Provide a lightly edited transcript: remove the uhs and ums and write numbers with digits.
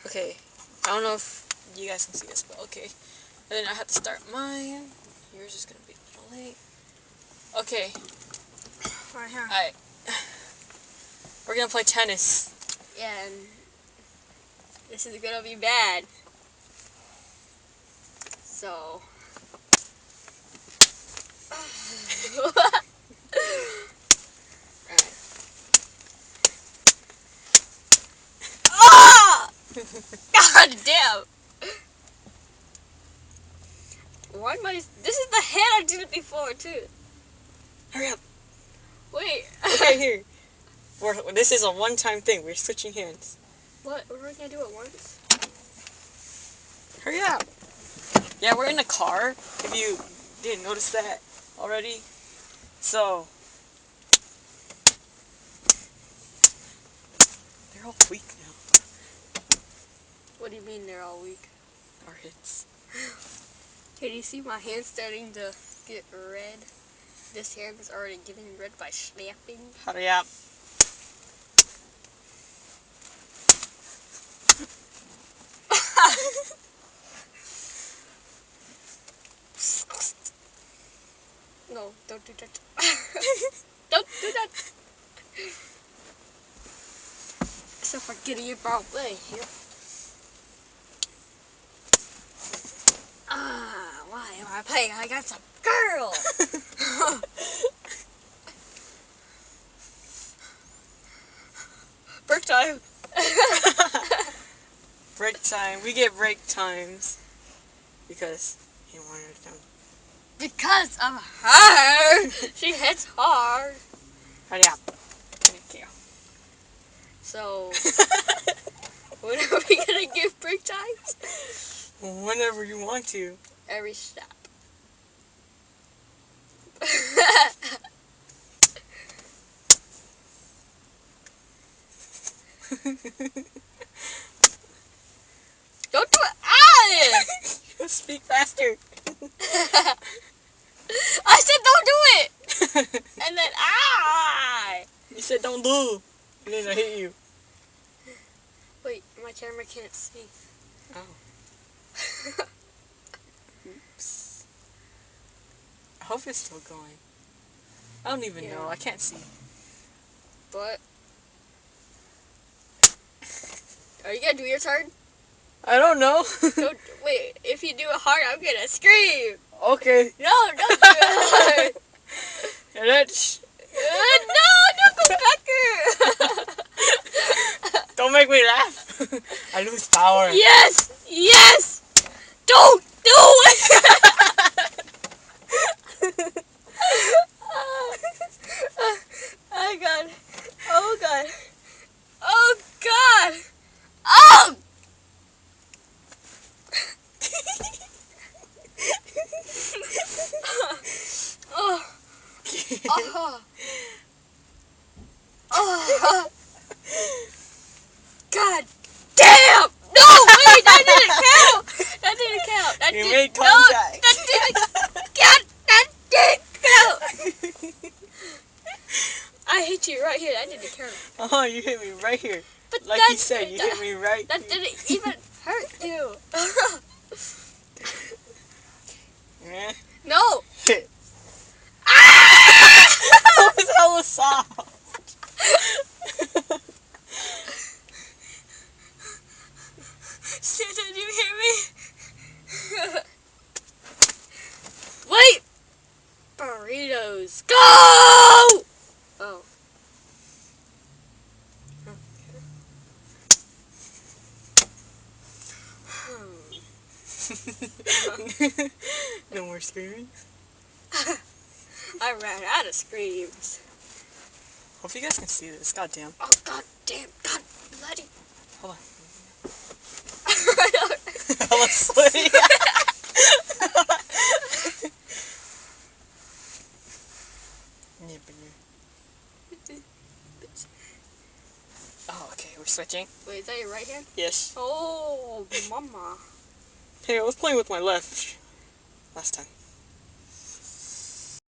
Okay, I don't know if you guys can see this, but okay. And then I have to start mine. Yours is gonna be a little late. Okay. Right here. Alright. We're gonna play tennis. Yeah, and this is gonna be bad. So. Ah! God damn! Why am I? This is the head I did it before too. Hurry up. Wait. Okay, here. This is a one-time thing. We're switching hands. What? We're gonna do it once? Hurry up. Yeah, we're in a car. If you didn't notice that already. So. They're all weak now. What do you mean they're all weak? Our hits. Can you see my hand starting to get red? This hand is already getting red by snapping. Hurry up. No, don't do that. Don't do that. Except for getting it wrong way. Yep. Why am I playing against a girl? Break time. Break time. We get break times. Because he wanted them. Because of her. She hits hard. Hurry up. Thank you. So, when are we gonna give break times? Whenever you want to. Every step. Don't do it. Ah! Speak faster. I said don't do it. And then You said don't do. And then I hit you. Wait, my camera can't see. Oh. Oops. I hope it's still going. I don't even know. I can't see. But are you gonna do your turn? I don't know. Don't wait. If you do it hard, I'm gonna scream. Okay. No, don't do it hard. And that's... No, don't go back. Don't make me laugh. I lose power. Yes, yes. Don't do it. Oh God. Oh God. Oh God. Oh. Oh. Oh. Oh. God damn! No, wait, that didn't count. That didn't count. That You didn't. made No, contact. that didn't count. That didn't count. I hit you right here. That didn't count. Oh, you hit me right here. But Like that, you said, you hit me right That here. didn't even hurt you. Yeah. No. Hit. Ah! That was hella soft. Shit, did you hear me? Wait! Burritos, go! Oh. No more screaming. I ran out of screams. Hope you guys can see this. Goddamn. Oh, God damn. God bloody. Hold on. I Hella sweaty. Oh, okay. We're switching. Wait, is that your right hand? Yes. Oh, mama. Hey, I was playing with my left last time.